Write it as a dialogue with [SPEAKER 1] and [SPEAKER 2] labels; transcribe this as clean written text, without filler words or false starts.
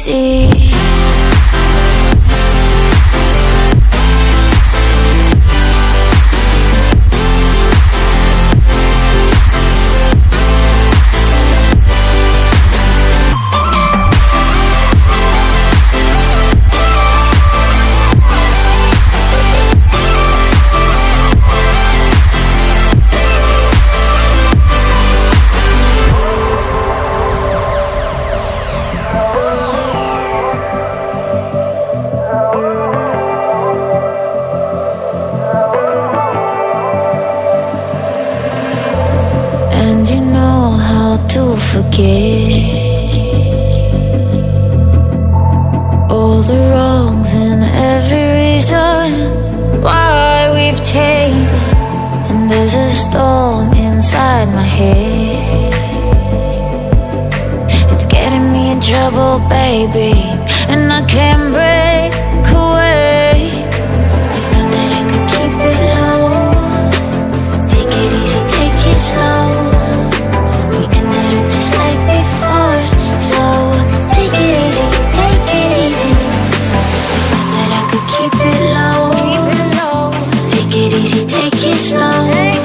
[SPEAKER 1] easy. And you know how to forget all the wrongs and every reason why we've changed. And there's a storm inside my head, it's getting me in trouble, baby, and I can't break away. I thought that I could keep it low, take it easy, take it slow. We ended up just like before, so take it easy, take it easy. I thought that I could keep it low, take it easy, take it slow.